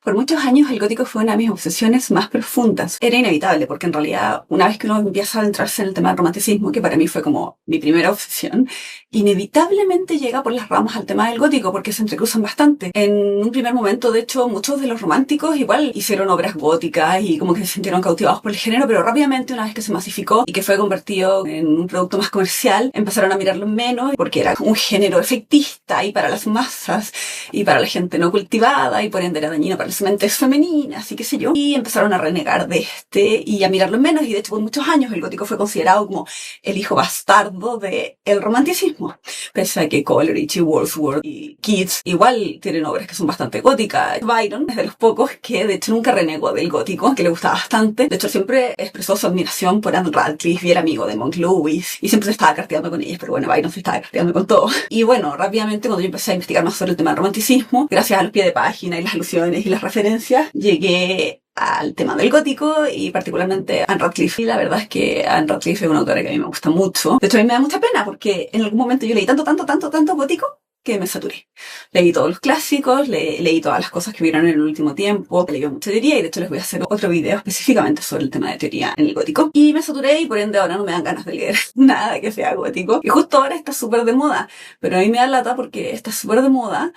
Por muchos años el gótico fue una de mis obsesiones más profundas. Era inevitable, porque en realidad una vez que uno empieza a adentrarse en el tema del romanticismo, que para mí fue como mi primera obsesión, inevitablemente llega por las ramas al tema del gótico, porque se entrecruzan bastante. En un primer momento, de hecho, muchos de los románticos igual hicieron obras góticas y como que se sintieron cautivados por el género, pero rápidamente, una vez que se masificó y que fue convertido en un producto más comercial, empezaron a mirarlo menos, porque era un género efectista y para las masas y para la gente no cultivada, y por ende era dañino para las mentes femeninas y qué sé yo, y empezaron a renegar de y a mirarlo menos, y de hecho por muchos años el gótico fue considerado como el hijo bastardo del romanticismo, pese a que Coleridge y Wordsworth y Keats igual tienen obras que son bastante góticas. Byron es de los pocos que de hecho nunca renegó del gótico, que le gustaba bastante. De hecho siempre expresó su admiración por Anne Radcliffe y era amigo de Monk Lewis y siempre se estaba carteando con ellas, pero bueno, Byron se estaba carteando con todo. Y bueno, rápidamente cuando yo empecé a investigar más sobre el tema del romanticismo, gracias a los pies de página y las alusiones y las referencias, llegué al tema del gótico y particularmente Anne Radcliffe. Y la verdad es que Anne Radcliffe es una autora que a mí me gusta mucho. De hecho a mí me da mucha pena porque en algún momento yo leí tanto gótico que me saturé. Leí todos los clásicos, leí todas las cosas que vieron en el último tiempo, leí mucha teoría y de hecho les voy a hacer otro video específicamente sobre el tema de teoría en el gótico. Y me saturé y por ende ahora no me dan ganas de leer nada que sea gótico. Y justo ahora está súper de moda, pero a mí me da lata porque está súper de moda,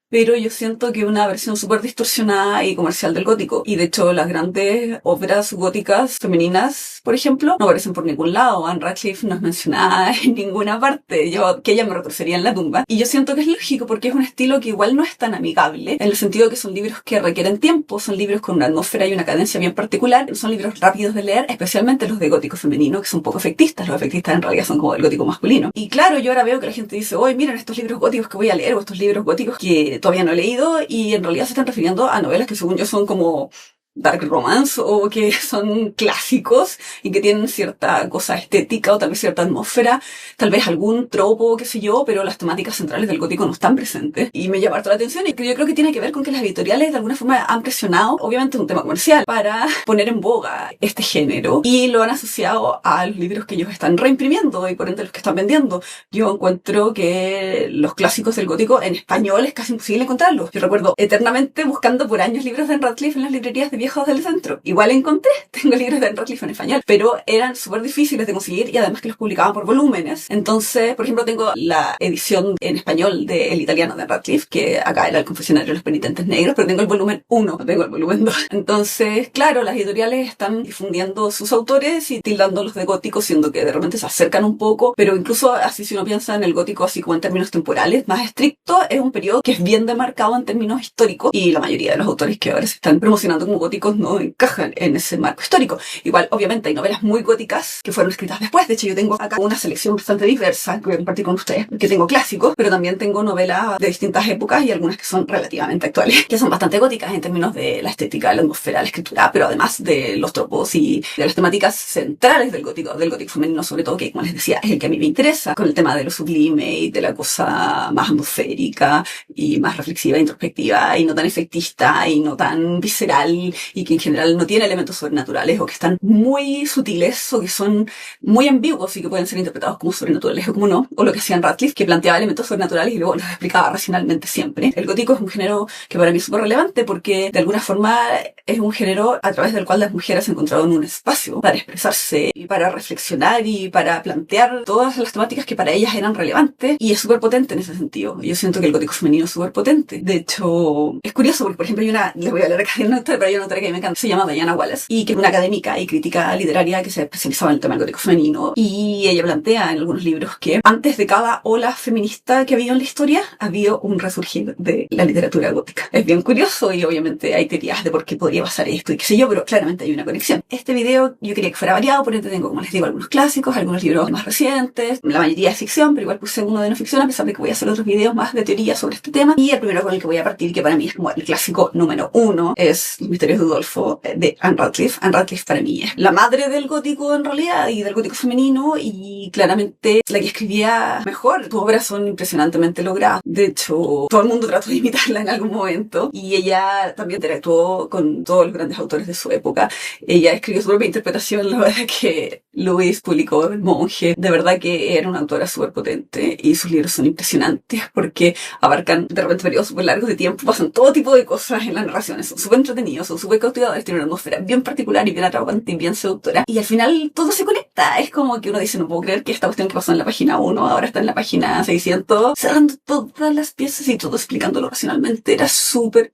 pero yo siento que es una versión súper distorsionada y comercial del gótico. Y de hecho las grandes obras góticas femeninas, por ejemplo, no aparecen por ningún lado. Anne Radcliffe no es mencionada en ninguna parte. Que ella me retorcería en la tumba. Y yo siento que es lógico porque es un estilo que igual no es tan amigable, en el sentido que son libros que requieren tiempo, son libros con una atmósfera y una cadencia bien particular, son libros rápidos de leer, especialmente los de gótico femenino, que son poco efectistas. Los efectistas en realidad son como del gótico masculino. Y claro, yo ahora veo que la gente dice, oye, miren estos libros góticos que voy a leer, o estos libros góticos que todavía no he leído, y en realidad se están refiriendo a novelas que según yo son como dark romance o que son clásicos y que tienen cierta cosa estética o tal vez cierta atmósfera, tal vez algún tropo, qué sé yo, pero las temáticas centrales del gótico no están presentes. Y me llama harto la atención y yo creo que tiene que ver con que las editoriales de alguna forma han presionado, obviamente es un tema comercial, para poner en boga este género y lo han asociado a los libros que ellos están reimprimiendo y por ende los que están vendiendo. Yo encuentro que los clásicos del gótico en español es casi imposible encontrarlos. Yo recuerdo eternamente buscando por años libros de Anne Radcliffe en las librerías de viejos del centro. Igual encontré, tengo libros de Anne Radcliffe en español, pero eran súper difíciles de conseguir y además que los publicaban por volúmenes. Entonces, por ejemplo, tengo la edición en español del italiano de Anne Radcliffe, que acá era El confesionario de los penitentes negros, pero tengo el volumen 1, no tengo el volumen 2. Entonces, claro, las editoriales están difundiendo sus autores y tildándolos de gótico, siendo que de repente se acercan un poco, pero incluso así si uno piensa en el gótico así como en términos temporales más estrictos, es un periodo que es bien demarcado en términos históricos y la mayoría de los autores que ahora se están promocionando como góticos no encajan en ese marco histórico. Igual, obviamente, hay novelas muy góticas que fueron escritas después. De hecho, yo tengo acá una selección bastante diversa que voy a compartir con ustedes, que tengo clásicos, pero también tengo novelas de distintas épocas y algunas que son relativamente actuales, que son bastante góticas en términos de la estética, la atmósfera, la escritura, pero además de los tropos y de las temáticas centrales del gótico femenino, sobre todo, que como les decía, es el que a mí me interesa, con el tema de lo sublime y de la cosa más atmosférica y más reflexiva, introspectiva y no tan efectista y no tan visceral y que en general no tiene elementos sobrenaturales o que están muy sutiles o que son muy ambiguos y que pueden ser interpretados como sobrenaturales o como no, o lo que hacía Radcliffe, que planteaba elementos sobrenaturales y luego los explicaba racionalmente siempre. El gótico es un género que para mí es súper relevante porque de alguna forma es un género a través del cual las mujeres se encontraron un espacio para expresarse y para reflexionar y para plantear todas las temáticas que para ellas eran relevantes, y es súper potente en ese sentido. Yo siento que el gótico femenino es súper potente. De hecho, es curioso porque, por ejemplo, les voy a hablar acá de una autora, pero hay una autora que me encanta, se llama Diana Wallace, y que es una académica y crítica literaria que se especializaba en el tema del gótico femenino, y ella plantea en algunos libros que antes de cada ola feminista que había en la historia, había un resurgir de la literatura gótica. Es bien curioso y obviamente hay teorías de por qué podría pasar esto y qué sé yo, pero claramente hay una conexión. Este video yo quería que fuera variado, por ende tengo, como les digo, algunos clásicos, algunos libros más recientes, la mayoría es ficción, pero igual puse uno de no ficción, a pesar de que voy a hacer otros videos más de teoría sobre este tema. Y el primero con el que voy a partir, que para mí es como el clásico número 1, es Los misterios de Udolpho, de Anne Radcliffe. Anne Radcliffe para mí es la madre del gótico en realidad y del gótico femenino, y claramente la que escribía mejor. Sus obras son impresionantemente logradas. De hecho, todo el mundo trató de imitarla en algún momento, y ella también interactuó con todos los grandes autores de su época. Ella escribió su propia interpretación, la verdad que Lewis publicó El monje. De verdad que era una autora súper potente, y sus libros son impresionantes porque abarcan de repente periodos súper largos de tiempo, pasan todo tipo de cosas en las narraciones, son súper entretenidos, son súper cautivadores, tienen una atmósfera bien particular y bien atrapante y bien seductora, y al final todo se conecta. Es como que uno dice, no puedo creer que esta cuestión que pasó en la página 1 ahora está en la página 600, cerrando todas las piezas y todo explicándolo racionalmente. Era súper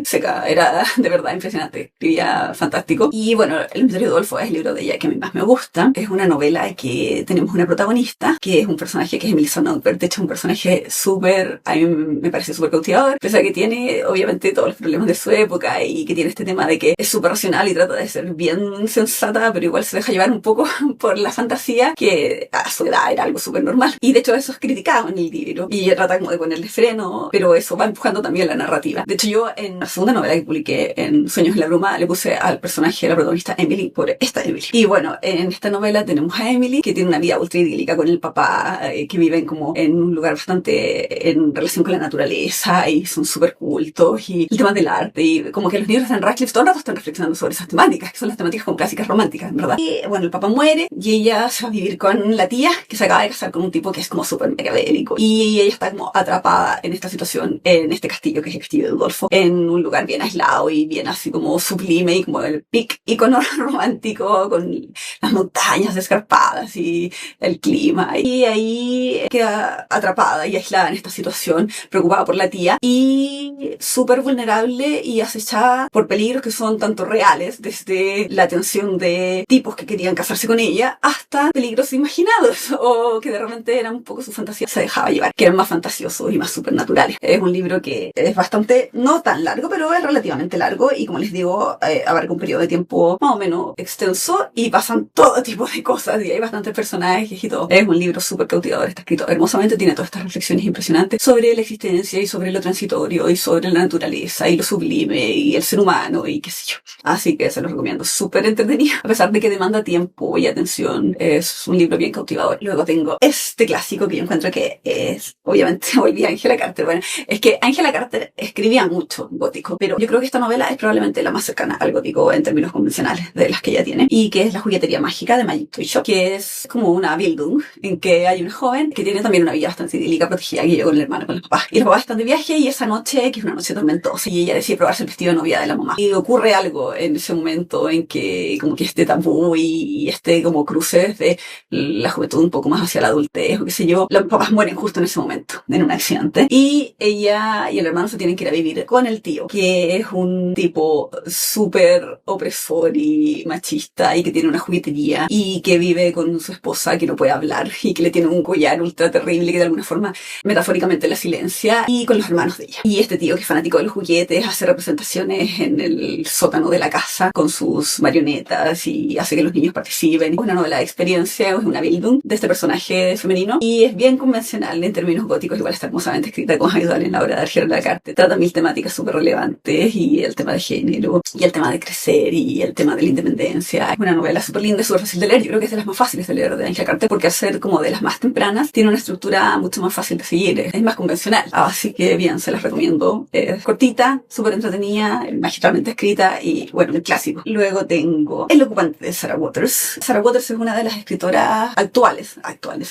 seca, era de verdad impresionante, escribía fantástico. Y bueno, El misterio de Udolpho es el libro de ella que a mí más me gusta. Es una novela que tenemos una protagonista que es un personaje que es Emily Sonneberg. De hecho, un personaje súper, a mí me parece súper cautivador, pese a que tiene obviamente todos los problemas de su época y que tiene este tema de que es súper racional y trata de ser bien sensata, pero igual se deja llevar un poco por la fantasía, que a su edad era algo súper normal. Y de hecho eso es criticado en el libro, y ella trata como de ponerle freno, pero eso va empujando también la narrativa. De hecho, yo en la segunda novela que publiqué, en Sueños en la bruma, le puse al personaje de la protagonista Emily por esta Emily. Y bueno, en esta novela tenemos a Emily, que tiene una vida ultra idílica con el papá, que viven como en un lugar bastante en relación con la naturaleza, y son súper cultos, y el tema del arte, y como que los libros de Anne Radcliffe todo el rato están reflexionando sobre esas temáticas, que son las temáticas como clásicas románticas, en verdad. Y bueno, el papá muere, y ella se va a vivir con la tía, que se acaba de casar con un tipo que es como súper maquiavélico, y ella está como atrapada en esta situación, en este castillo, que es el castillo de Udolpho, en un lugar bien aislado y bien así como sublime, y como el pic icono romántico, con las montañas escarpadas y el clima, y ahí queda atrapada y aislada en esta situación, preocupada por la tía, y súper vulnerable y acechada por peligros que son tanto reales, desde la atención de tipos que querían casarse con ella, hasta peligros imaginados, o que de repente eran un poco su fantasía se dejaba llevar, que eran más fantasiosos y más supernaturales. Es un libro que es bastante, no tan largo, pero es relativamente largo, y como les digo, abarca un periodo de tiempo más o menos extenso, y pasan todo tipo de cosas, y hay bastantes personajes y todo. Es un libro súper cautivador, está escrito hermosamente, tiene todas estas reflexiones impresionantes sobre la existencia y sobre lo transitorio y sobre la naturaleza y lo sublime y el ser humano y qué sé yo. Así que se los recomiendo, súper entretenido, a pesar de que demanda tiempo y atención. Es un libro bien cautivador. Luego tengo este clásico que yo encuentro que es, obviamente, volví a Angela Carter. Bueno, es que Angela Carter escribía mucho gótico, pero yo creo que esta novela es probablemente la más cercana al gótico en términos convencionales de las que ella tiene, y que es La juguetería mágica de Magic Toy Shop, que es como una Bildung en que hay una joven que tiene también una vida bastante idílica, protegida, que llegó con el hermano, con los papás, y los papás están de viaje, y esa noche, que es una noche tormentosa, y ella decide probarse el vestido de novia de la mamá, y ocurre algo en ese momento en que como que este tabú y este como cruce desde la juventud un poco más hacia la adultez o qué sé yo, los papás mueren justo en ese momento en un accidente, y ella y el hermano se tienen que ir a vivir con el tío, que es un tipo súper opresor y machista, y que tiene una juguetería, y que vive con su esposa que no puede hablar, y que le tiene un collar ultra terrible que de alguna forma metafóricamente la silencia, y con los hermanos de ella. Y este tío, que es fanático de los juguetes, hace representaciones en el sótano de la casa con sus marionetas y hace que los niños participen. Es una novela de experiencia, es una Bildung de este personaje femenino, y es bien convencional en términos góticos, igual está hermosamente escrita como habitual en la obra de Angela Carter. Trata mil temáticas súper relevantes, y el tema de género, y el tema de crecer, y el tema de la independencia. Es una novela súper linda, súper fácil de leer. Yo creo que es de las más fáciles de leer de Angela Carter, porque al ser como de las más tempranas, tiene una estructura mucho más fácil de seguir, es más convencional. Así que bien, se las recomiendo. Es cortita, súper entretenida, magistralmente escrita, y bueno, el clásico. Luego tengo El ocupante de Sarah Waters. Sarah Waters es una de las escritoras actuales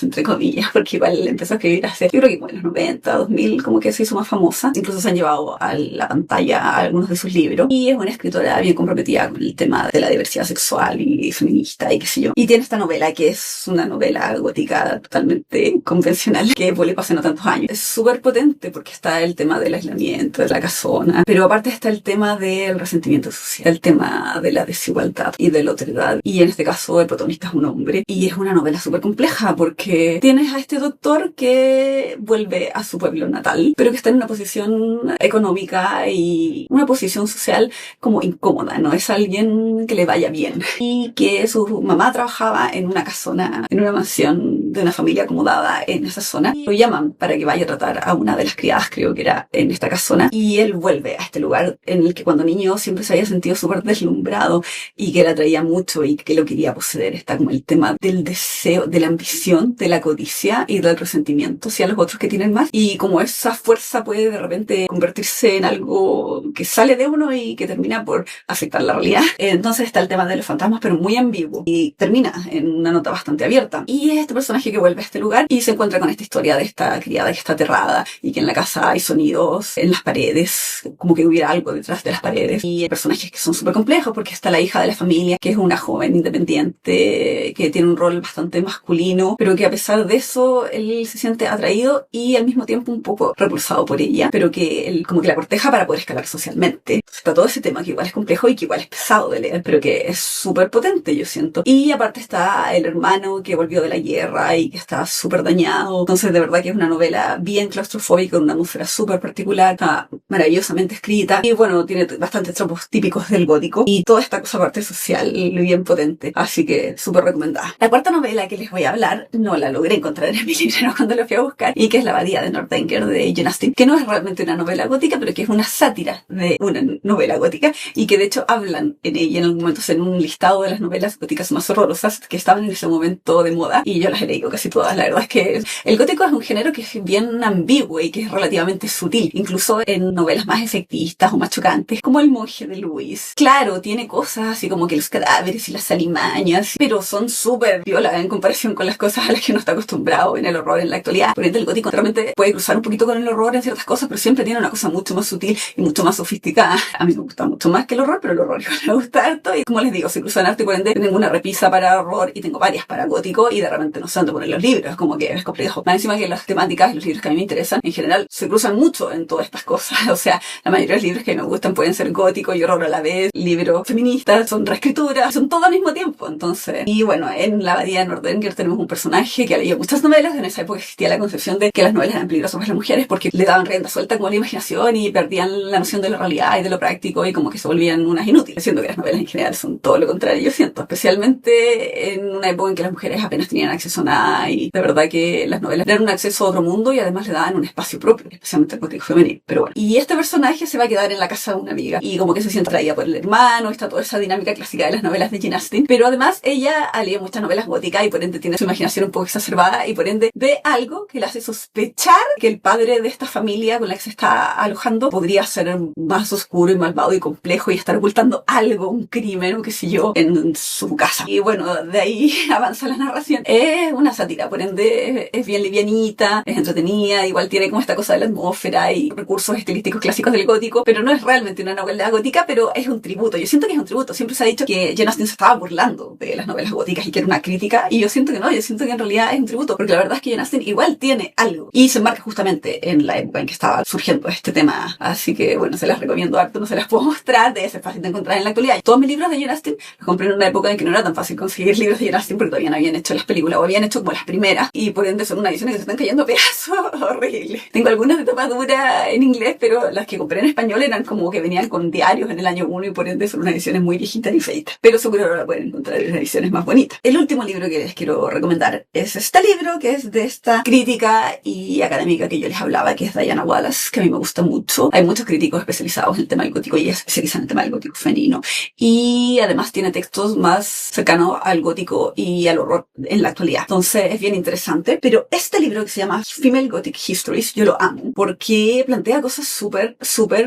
entre comillas, porque igual empezó a escribir hace, yo creo que en los 90, 2000, como que se hizo más famosa. Incluso se han llevado a la pantalla algunos de sus libros, y es una escritora bien comprometida con el tema de la diversidad sexual y feminista y qué sé yo. Y tiene esta novela que es una novela gótica totalmente convencional, que publicó hace no tantos años. Es súper potente porque está el tema del aislamiento, de la casona, pero aparte está el tema del resentimiento social, el tema de la desigualdad y de la otredad, y en este caso el protagonista es un hombre, y es una novela súper compleja porque tienes a este doctor que vuelve a su pueblo natal, pero que está en una posición económica y una posición social como incómoda, no es alguien que le vaya bien, y que su mamá trabajaba en una casona, en una mansión de una familia acomodada en esa zona. Lo llaman para que vaya a tratar a una de las criadas, creo que era en esta casona, y él vuelve a este lugar en el que cuando niño siempre se había sentido súper deslumbrado y que le atraía mucho y que lo quería poseer. Está como el tema del deseo, de la ambición, de la codicia y del resentimiento hacia los otros que tienen más, y como esa fuerza puede de repente convertirse en algo que sale de uno y que termina por afectar la realidad. Entonces está el tema de los fantasmas, pero muy ambiguo, y termina en una nota bastante abierta. Y es este personaje que vuelve a este lugar y se encuentra con esta historia de esta criada que está aterrada y que en la casa hay sonidos en las paredes, como que hubiera algo detrás de las paredes. Y hay personajes que son súper complejos porque está la hija de la familia, que es una joven independiente, que tiene un rol bastante masculino, pero que a pesar de eso él se siente atraído y al mismo tiempo un poco repulsado por ella, pero que él como que la corteja para poder escalar socialmente. Está todo ese tema que igual es complejo y que igual es pesado de leer, pero que es súper potente, yo siento. Y aparte está el hermano que volvió de la guerra y que está súper dañado. Entonces de verdad que es una novela bien claustrofóbica, con una atmósfera súper particular, está maravillosamente escrita y bueno, tiene bastantes tropos típicos del gótico y toda esta cosa aparte social bien potente, así que súper recomendada. La cuarta novela que les voy a hablar no la logré encontrar en mi librero cuando la fui a buscar, y que es La Abadía de Northanger de Jane Austen, que no es realmente una novela gótica, pero que es una sátira de una novela gótica, y que de hecho hablan en ella en algún momento en un listado de las novelas góticas más horrorosas que estaban en ese momento de moda, y yo las he leído casi todas. La verdad es que el gótico es un género que es bien ambiguo y que es relativamente sutil, incluso en novelas más efectistas o más chocantes, como El monje de Lewis. Claro, tiene cosas así como que los cadáveres y las alimañas, pero son súper violas en comparación con las cosas a las que uno está acostumbrado en el horror en la actualidad. Por ejemplo, el gótico realmente puede cruzar un poquito con el horror en ciertas cosas, pero siempre tiene una cosa mucho más sutil y mucho más sofisticada. A mí me gusta mucho más que el horror, pero el horror igual me gusta harto, y como les digo, se cruzan harto, y por ende tengo una repisa para horror y tengo varias para gótico, y de repente no sé dónde poner los libros, como que es complejo. Más encima que las temáticas y los libros que a mí me interesan en general se cruzan mucho en todas estas cosas. O sea, la mayoría de los libros que me gustan pueden ser gótico y horror a la vez, libros feministas, son reescrituras, son todo al mismo tiempo. Entonces, y bueno, en La Abadía de Northanger tenemos un personaje que ha leído muchas novelas. En esa época existía la concepción de que las novelas eran peligrosas para las mujeres porque le daban rienda suelta como a la imaginación y perdían la noción de la realidad y de lo práctico, y como que se volvían unas inútiles, siendo que las novelas en general son todo lo contrario, yo siento, especialmente en una época en que las mujeres apenas tenían acceso a nada, y de verdad que las novelas eran un acceso a otro mundo y además le daban un espacio propio, especialmente el gótico femenino. Pero bueno, y este personaje se va a quedar en la casa de una amiga y como que se siente atraída por el hermano, está toda esa dinámica clásica de las novelas de Jane Austen, pero además ella ha leído muchas novelas góticas y por ende tiene su imaginación un poco exacerbada, y por ende ve algo que le hace sospechar que el padre de esta familia con la que se está alojando podría ser más oscuro y malvado y complejo y estar ocultando algo, un crimen o qué sé yo, en su casa. Y bueno, de ahí avanza la narración. Es una sátira, por ende es bien livianita, es entretenida, igual tiene como esta cosa de la atmósfera y recursos estilísticos clásicos del gótico, pero no es realmente una novela gótica, pero es un tributo. Yo siento que es un tributo. Siempre se ha dicho que Jane Austen se estaba burlando de las novelas góticas y que era una crítica, y yo siento que no, yo siento que en realidad es un tributo, porque la verdad es que Jane Austen igual tiene algo y se enmarca justamente en la época en que estaba surgiendo este tema. Así que bueno, se las recomiendo harto, no se las puedo mostrar, debe ser fácil de encontrar en la actualidad. Todos mis libros de Jane Austen los compré en una época en que no era tan fácil conseguir libros de Jane Austen porque todavía no habían hecho las películas, o habían hecho como las primeras, y por ende son unas ediciones que se están cayendo a pedazos horribles. Tengo algunas de tapa dura en inglés, pero las que compré en español eran como que venían con diarios en el año 1 y por ende son unas ediciones muy viejitas y feitas, pero seguro ahora pueden encontrar en ediciones más bonitas. El último libro que les quiero recomendar es este libro, que es de esta crítica y académica que yo les hablaba, que es Diana Wallace, que a mí me gusta mucho. Hay muchos críticos especializados en el tema del gótico y especializan en el tema del gótico femenino, y además tiene textos más cercanos al gótico y al horror en la actualidad. Entonces es bien interesante, pero este libro que se llama Female Gothic Histories, yo lo amo porque plantea cosas súper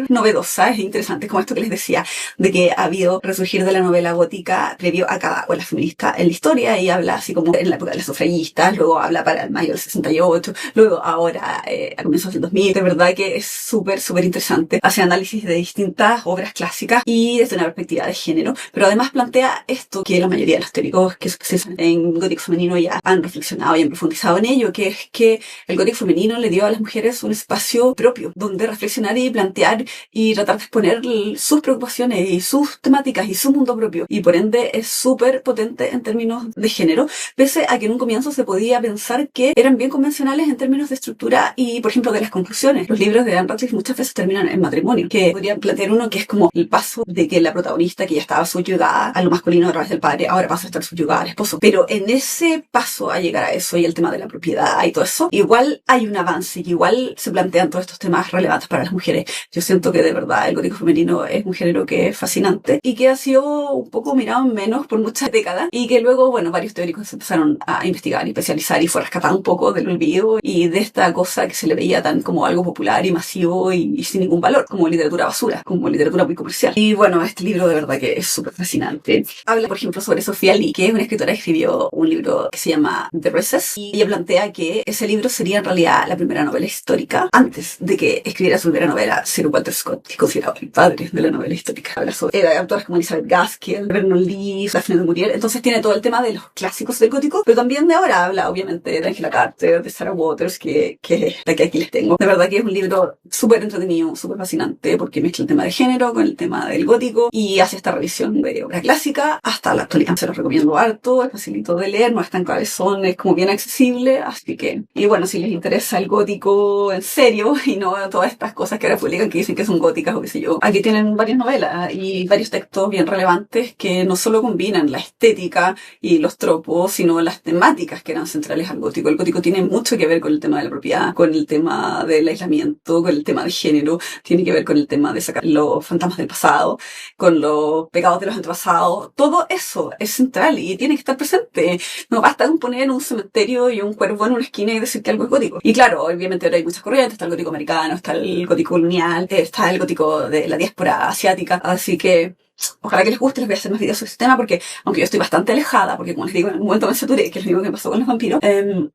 novedosas e interesantes, como esto que les decía, de que ha habido resurgir de la novela gótica previo a cada ola feminista en la historia, y habla así como en la época de las sufragistas, luego habla para el mayo del 68, luego ahora a comienzos del 2000. De verdad que es súper interesante. Hace análisis de distintas obras clásicas y desde una perspectiva de género, pero además plantea esto que la mayoría de los teóricos que se especializan en gótico femenino ya han reflexionado y han profundizado en ello, que es que el gótico femenino le dio a las mujeres un espacio propio donde reflexionar y plantear y tratar de exponer sus preocupaciones y sus temáticas y su mundo propio, y por ende es súper potente en términos de género, pese a que en un comienzo se podía pensar que eran bien convencionales en términos de estructura y, por ejemplo, de las conclusiones. Los libros de Anne Radcliffe muchas veces terminan en matrimonio, que podría plantear uno que es como el paso de que la protagonista, que ya estaba subyugada a lo masculino a través del padre, ahora pasa a estar subyugada al esposo, pero en ese paso a llegar a eso y el tema de la propiedad y todo eso, igual hay un avance y igual se plantean todos estos temas relevantes para las mujeres. Yo siento que de verdad el gótico femenino es un género que es fascinante y que ha sido un poco mirado en menos por muchas décadas y que luego, bueno, varios teóricos empezaron a investigar y especializar y fue rescatado un poco del olvido y de esta cosa que se le veía tan como algo popular y masivo y sin ningún valor, como literatura basura, como literatura muy comercial. Y bueno, este libro de verdad que es súper fascinante. Habla, por ejemplo, sobre Sofía Lee, que es una escritora que escribió un libro que se llama The Recess, y ella plantea que ese libro sería en realidad la primera novela histórica antes de que escribiera su primera novela Sir Walter Scott, que es considerado el padre de la novela histórica. Habla sobre autores como Elizabeth Gaskell, Vernon Lee, Daphne du Maurier. Entonces tiene todo el tema de los clásicos del gótico, pero también de ahora habla obviamente de Angela Carter, de Sarah Waters, que es la que aquí les tengo. De verdad que es un libro súper entretenido, súper fascinante, porque mezcla el tema de género con el tema del gótico y hace esta revisión de obra clásica hasta la actualidad. Se los recomiendo harto, es facilito de leer, no es tan cabezón, es como bien accesible, así que, y bueno, si les interesa el gótico en serio y no todas estas cosas que ahora publican que dicen que son góticas o qué sé yo, aquí tienen varias novelas y varios textos bien relevantes que no solo combinan la estética y los tropos, sino las temáticas que eran centrales al gótico. El gótico tiene mucho que ver con el tema de la propiedad, con el tema del aislamiento, con el tema de género, tiene que ver con el tema de sacar los fantasmas del pasado, con los pecados de los antepasados. Todo eso es central y tiene que estar presente. No basta con poner un cementerio y un cuervo en una esquina y decir que algo es gótico. Y claro, obviamente ahora hay muchas corrientes, está el gótico americano, está el gótico colonial, está el gótico de la diáspora asiática, así que ojalá que les guste, les voy a hacer más videos sobre este tema porque, aunque yo estoy bastante alejada, porque como les digo, en un momento me saturé, que es lo mismo que pasó con los vampiros,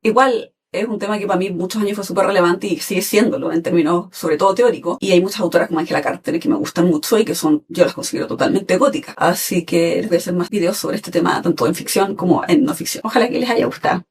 igual es un tema que para mí muchos años fue súper relevante y sigue siéndolo en términos sobre todo teóricos. Y hay muchas autoras como Angela Carter que me gustan mucho y que son, yo las considero totalmente góticas. Así que les voy a hacer más videos sobre este tema, tanto en ficción como en no ficción. Ojalá que les haya gustado.